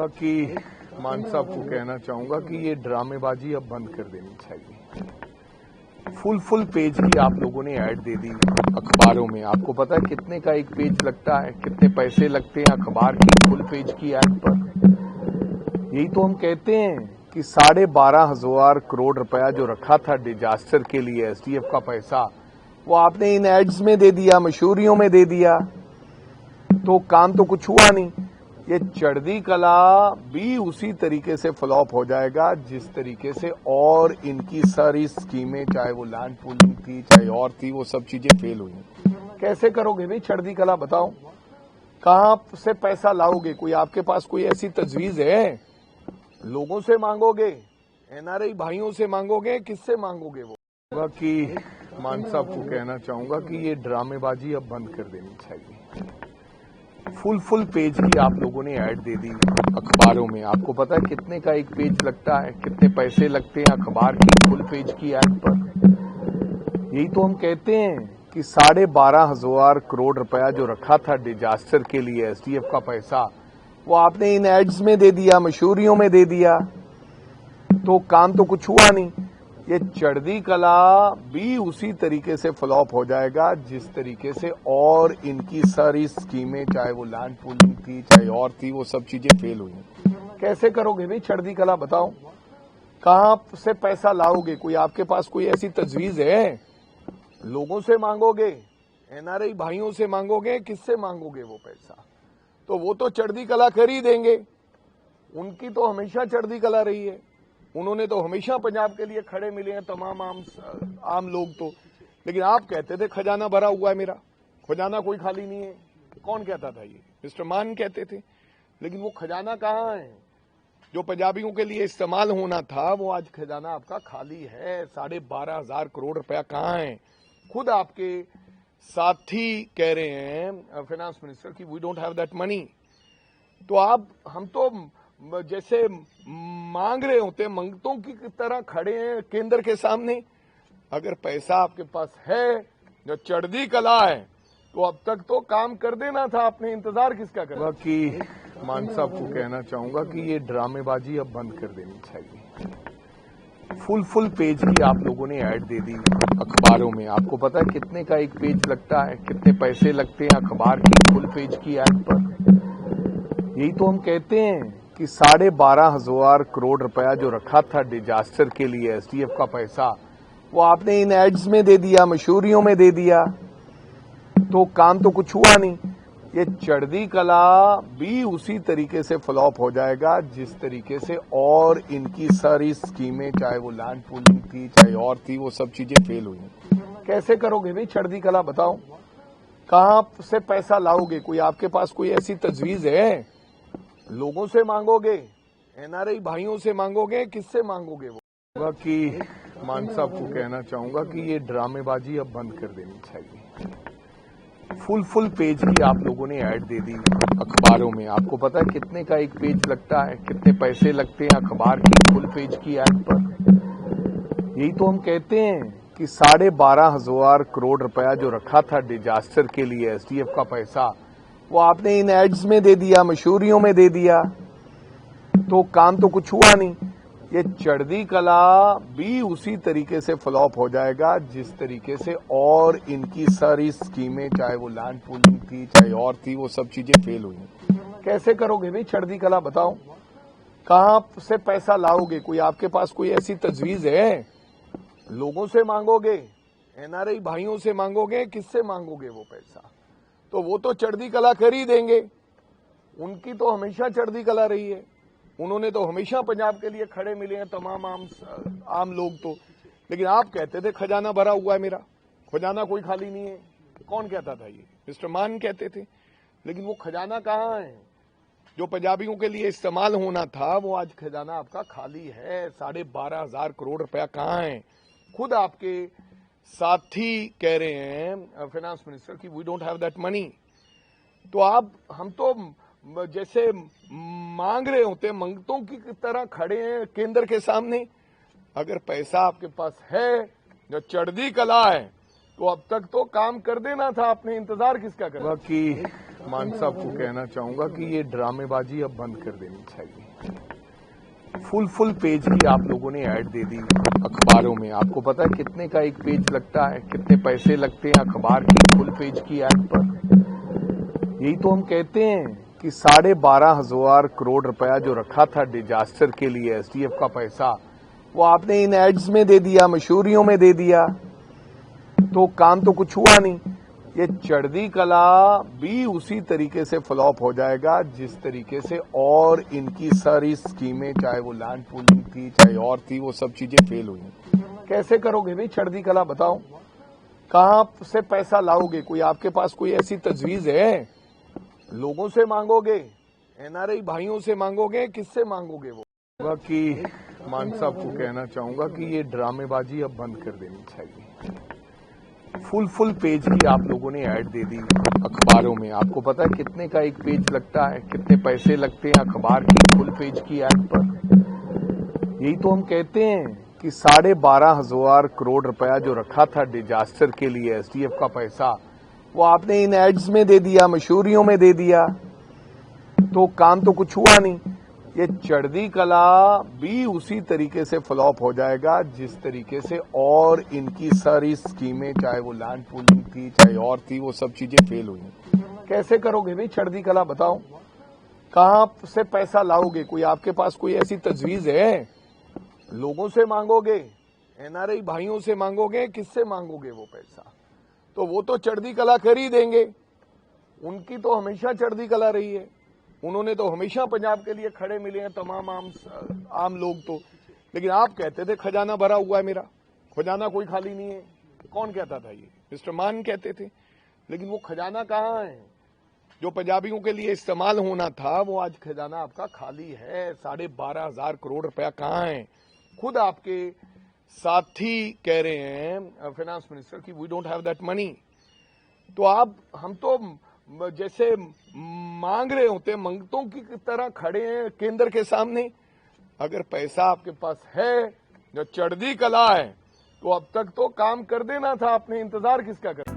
चाहूंगा कि मान साहब को कहना चाहूंगा कि ये ड्रामेबाजी अब बंद कर देनी चाहिए। फुल पेज की आप लोगों ने ऐड दे दी अखबारों में। आपको पता है कितने का एक पेज लगता है, कितने पैसे लगते हैं अखबार की फुल पेज की ऐड पर। यही तो हम कहते हैं कि 12,500 करोड़ रुपया जो रखा था डिजास्टर के लिए एसडीएफ का पैसा, वो आपने इन एड्स में दे दिया, मशहूरियों में दे दिया, तो काम तो कुछ हुआ नहीं। ये चढ़ती कला भी उसी तरीके से फ्लॉप हो जाएगा जिस तरीके से और इनकी सारी स्कीमें, चाहे वो लैंड पूलिंग थी चाहे और थी, वो सब चीजें फेल हुई। कैसे करोगे भाई चढ़ती कला, बताओ कहां से पैसा लाओगे? कोई आपके पास कोई ऐसी तजवीज है? लोगों से मांगोगे, एनआरआई भाइयों से मांगोगे, किससे मांगोगे? वो कि मान साहब को कहना चाहूंगा कि ये ड्रामेबाजी अब बंद कर देनी चाहिए। फुल पेज की आप लोगों ने ऐड दे दी अखबारों में। आपको पता है कितने का एक पेज लगता है, कितने पैसे लगते हैं अखबार की फुल पेज की ऐड पर। यही तो हम कहते हैं कि 12,500 करोड़ रुपया जो रखा था डिजास्टर के लिए एसडीएफ का पैसा, वो आपने इन एड्स में दे दिया, मशहूरियों में दे दिया, तो काम तो कुछ हुआ नहीं। ये चढ़ती कला भी उसी तरीके से फ्लॉप हो जाएगा जिस तरीके से और इनकी सारी स्कीमें, चाहे वो लैंड पूलिंग थी चाहे और थी, वो सब चीजें फेल हुई। कैसे करोगे भाई चढ़ती कला, बताओ कहां से पैसा लाओगे? कोई आपके पास कोई ऐसी तजवीज है? लोगों से मांगोगे, एनआरआई भाइयों से मांगोगे, किससे मांगोगे वो पैसा? तो वो तो चढ़ती कला कर ही देंगे, उनकी तो हमेशा चढ़ती कला रही है। उन्होंने तो हमेशा पंजाब के लिए खड़े मिले हैं तमाम आम लोग तो। लेकिन आप कहते थे खजाना भरा हुआ है मेरा, खजाना कोई खाली नहीं है। कौन कहता था? ये मिस्टर मान कहते थे। लेकिन वो खजाना कहाँ है जो पंजाबियों के लिए इस्तेमाल होना था? वो आज खजाना आपका खाली है। 12,500 करोड़ रुपया कहाँ है? खुद आपके साथी कह रहे हैं फाइनेंस मिनिस्टर की we don't have that money. तो हम तो जैसे मांग रहे होते, मंगतों की तरह खड़े हैं केंद्र के सामने। अगर पैसा आपके पास है, जो चढ़ती कला है, तो अब तक तो काम कर देना था आपने, इंतजार किसका करेगा? कि मान साहब को कहना चाहूंगा कि ये ड्रामेबाजी अब बंद कर देनी चाहिए। फुल पेज की आप लोगों ने ऐड दे दी अखबारों में। आपको पता है कितने का एक पेज लगता है, कितने पैसे लगते हैं अखबार की फुल पेज की ऐड पर। यही तो हम कहते हैं कि 12,500 करोड़ रुपया जो रखा था डिजास्टर के लिए एसडीएफ का पैसा, वो आपने इन एड्स में दे दिया, मशहूरियों में दे दिया, तो काम तो कुछ हुआ नहीं। ये चढ़ती कला भी उसी तरीके से फ्लॉप हो जाएगा जिस तरीके से और इनकी सारी स्कीमें, चाहे वो लैंड पूलिंग थी चाहे और थी, वो सब चीजें फेल हुई। कैसे करोगे भाई चढ़ती कला, बताओ कहां से पैसा लाओगे? कोई आपके पास कोई ऐसी तजवीज है? लोगों से मांगोगे, एनआरआई भाइयों से मांगोगे, किससे मांगोगे? वो कि मान साहब को कहना चाहूंगा कि ये ड्रामेबाजी अब बंद कर देनी चाहिए। फुल पेज की आप लोगों ने ऐड दे दी अखबारों में। आपको पता है कितने का एक पेज लगता है, कितने पैसे लगते हैं अखबार की फुल पेज की ऐड पर। यही तो हम कहते हैं कि 12,500 करोड़ रुपया जो रखा था डिजास्टर के लिए एसडीएफ का पैसा, वो आपने इन एड्स में दे दिया, मशहूरियों में दे दिया, तो काम तो कुछ हुआ नहीं। ये चढ़ती कला भी उसी तरीके से फ्लॉप हो जाएगा जिस तरीके से और इनकी सारी स्कीमें, चाहे वो लैंड पूलिंग थी चाहे और थी, वो सब चीजें फेल हुई। कैसे करोगे भाई चढ़ती कला, बताओ कहां से पैसा लाओगे? कोई आपके पास कोई ऐसी तजवीज है? लोगों से मांगोगे, एनआरआई भाइयों से मांगोगे, किससे मांगोगे वो पैसा? तो वो तो चढ़ती कला कर ही देंगे, उनकी तो हमेशा चढ़ती कला रही है। उन्होंने तो हमेशा पंजाब के लिए खड़े मिले हैं तमाम आम लोग तो। लेकिन आप कहते थे खजाना भरा हुआ है मेरा, खजाना कोई खाली नहीं है। कौन कहता था? ये मिस्टर मान कहते थे। लेकिन वो खजाना कहाँ है जो पंजाबियों के लिए इस्तेमाल होना था? वो आज खजाना आपका खाली है। 12,500 करोड़ रुपया कहाँ है? खुद आपके साथी कह रहे हैं फाइनेंस मिनिस्टर की we don't have that money. तो हम तो जैसे मांग रहे होते, मंगतों की तरह खड़े हैं केंद्र के सामने। अगर पैसा आपके पास है, जो चढ़ती कला है, तो अब तक तो काम कर देना था आपने, इंतजार किसका करेगा? कि मान साहब को कहना चाहूंगा कि ये ड्रामेबाजी अब बंद कर देनी चाहिए। फुल पेज की आप लोगों ने ऐड दे दी अखबारों में। आपको पता है कितने का एक पेज लगता है, कितने पैसे लगते हैं अखबार की फुल पेज की ऐड पर। यही तो हम कहते हैं कि 12,500 करोड़ रुपया जो रखा था डिजास्टर के लिए एसडीएफ का पैसा, वो आपने इन एड्स में दे दिया, मशहूरियों में दे दिया, तो काम तो कुछ हुआ नहीं। ये चढ़दी कला भी उसी तरीके से फ्लॉप हो जाएगा जिस तरीके से और इनकी सारी स्कीमें, चाहे वो लैंड पूलिंग थी चाहे और थी, वो सब चीजें फेल हुई। कैसे करोगे भाई चढ़दी कला, बताओ कहां से पैसा लाओगे? कोई आपके पास कोई ऐसी तजवीज है? लोगों से मांगोगे, एनआरआई भाइयों से मांगोगे, किससे मांगोगे? वो कि मान साहब को कहना चाहूंगा कि ये ड्रामेबाजी अब बंद कर देनी चाहिए। फुल पेज की आप लोगों ने ऐड दे दी अखबारों में। आपको पता है कितने का एक पेज लगता है, कितने पैसे लगते हैं अखबार की फुल पेज की ऐड पर। यही तो हम कहते हैं कि 12,500 करोड़ रुपया जो रखा था डिजास्टर के लिए एसडीएफ का पैसा, वो आपने इन एड्स में दे दिया, मशहूरियों में दे दिया, तो काम तो कुछ हुआ नहीं। ये चढ़दी कला भी उसी तरीके से फ्लॉप हो जाएगा जिस तरीके से और इनकी सारी स्कीमें, चाहे वो लैंड पूलिंग थी चाहे और थी, वो सब चीजें फेल हुई। कैसे करोगे भाई चढ़दी कला, बताओ कहां से पैसा लाओगे? कोई आपके पास कोई ऐसी तजवीज है? लोगों से मांगोगे, एनआरआई भाइयों से मांगोगे, किससे मांगोगे वो पैसा? तो वो तो चढ़दी कला कर ही देंगे, उनकी तो हमेशा चढ़दी कला रही है। उन्होंने तो हमेशा पंजाब के लिए खड़े मिले हैं तमाम आम लोग तो। लेकिन आप कहते थे खजाना भरा हुआ है मेरा, खजाना कोई खाली नहीं है। कौन कहता था? ये मिस्टर मान कहते थे। लेकिन वो खजाना कहाँ है जो पंजाबियों के लिए इस्तेमाल होना था? वो आज खजाना आपका खाली है। 12,500 करोड़ रुपया कहाँ है? खुद आपके साथी कह रहे हैं फाइनेंस मिनिस्टर की we don't have that money. तो हम तो जैसे मांग रहे होते, मंगतों की तरह खड़े हैं केंद्र के सामने। अगर पैसा आपके पास है, जो चढ़दी कला है, तो अब तक तो काम कर देना था आपने, इंतजार किसका कर?